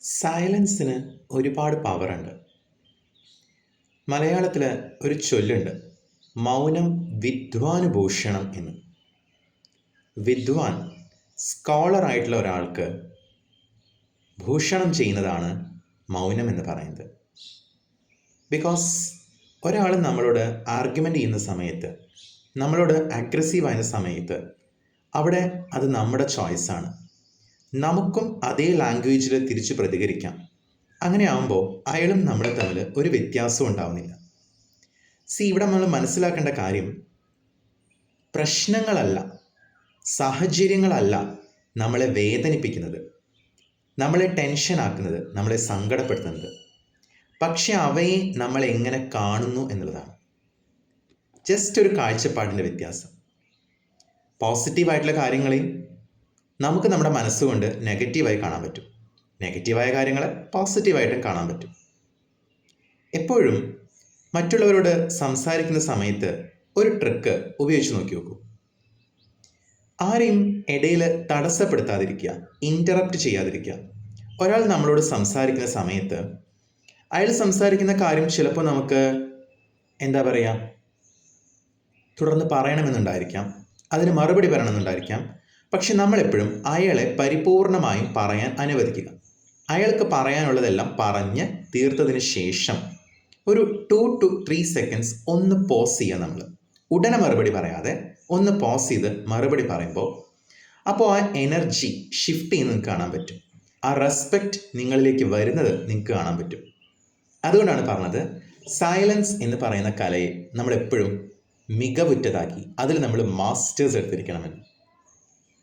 സൈലൻസിന് ഒരുപാട് പവറുണ്ട്. മലയാളത്തിൽ ഒരു ചൊല്ലുണ്ട്, മൗനം വിദ്വാനുഭൂഷണം എന്ന്. വിദ്വാൻ, സ്കോളറായിട്ടുള്ള ഒരാൾക്ക് ഭൂഷണം ചെയ്യുന്നതാണ് മൗനം എന്ന് പറയുന്നത്. ബിക്കോസ് ഒരാൾ നമ്മളോട് ആർഗ്യുമെൻ്റ് ചെയ്യുന്ന സമയത്ത്, നമ്മളോട് അഗ്രസീവായ സമയത്ത്, അവിടെ അത് നമ്മുടെ ചോയ്സാണ്. നമുക്കും അതേ ലാംഗ്വേജിൽ തിരിച്ച് പ്രതികരിക്കാം. അങ്ങനെ ആകുമ്പോൾ അയാളും നമ്മളെ തമ്മിൽ ഒരു വ്യത്യാസവും ഉണ്ടാവുന്നില്ല. ഇവിടെ നമ്മൾ മനസ്സിലാക്കേണ്ട കാര്യം, പ്രശ്നങ്ങളല്ല, സാഹചര്യങ്ങളല്ല നമ്മളെ വേദനിപ്പിക്കുന്നത്, നമ്മളെ ടെൻഷനാക്കുന്നത്, നമ്മളെ സങ്കടപ്പെടുത്തുന്നത്. പക്ഷെ അവയെ നമ്മൾ എങ്ങനെ കാണുന്നു എന്നുള്ളതാണ്. ജസ്റ്റ് ഒരു കാഴ്ചപ്പാടിൻ്റെ വ്യത്യാസം. പോസിറ്റീവായിട്ടുള്ള കാര്യങ്ങളെയും നമുക്ക് നമ്മുടെ മനസ്സുകൊണ്ട് നെഗറ്റീവായി കാണാൻ പറ്റും, നെഗറ്റീവായ കാര്യങ്ങളെ പോസിറ്റീവായിട്ടും കാണാൻ പറ്റും. എപ്പോഴും മറ്റുള്ളവരോട് സംസാരിക്കുന്ന സമയത്ത് ഒരു ട്രിക്ക് ഉപയോഗിച്ച് നോക്കൂ. ആരെയും ഇടയിൽ തടസ്സപ്പെടുത്താതിരിക്കുക, ഇൻ്ററപ്റ്റ് ചെയ്യാതിരിക്കുക. ഒരാൾ നമ്മളോട് സംസാരിക്കുന്ന സമയത്ത് അയാൾ സംസാരിക്കുന്ന കാര്യം ചിലപ്പോൾ നമുക്ക് തുടർന്ന് പറയണമെന്നുണ്ടായിരിക്കാം, അതിന് മറുപടി പറയണമെന്നുണ്ടായിരിക്കാം. പക്ഷെ നമ്മളെപ്പോഴും അയാളെ പരിപൂർണമായും പറയാൻ അനുവദിക്കുക. അയാൾക്ക് പറയാനുള്ളതെല്ലാം പറഞ്ഞ് തീർത്തതിന് ശേഷം ഒരു 2 to 3 seconds ഒന്ന് പോസ് ചെയ്യുക. നമ്മൾ ഉടനെ മറുപടി പറയാതെ ഒന്ന് പോസ് ചെയ്ത് മറുപടി പറയുമ്പോൾ അപ്പോൾ ആ എനർജി ഷിഫ്റ്റ് ചെയ്യുന്നത് നിങ്ങൾക്ക് കാണാൻ പറ്റും. ആ റെസ്പെക്റ്റ് നിങ്ങളിലേക്ക് വരുന്നത് നിങ്ങൾക്ക് കാണാൻ പറ്റും. അതുകൊണ്ടാണ് പറഞ്ഞത്, സൈലൻസ് എന്ന് പറയുന്ന കലയെ നമ്മളെപ്പോഴും മികവുറ്റതാക്കി അതിൽ നമ്മൾ മാസ്റ്റേഴ്സ് എടുത്തിരിക്കണമെന്ന്.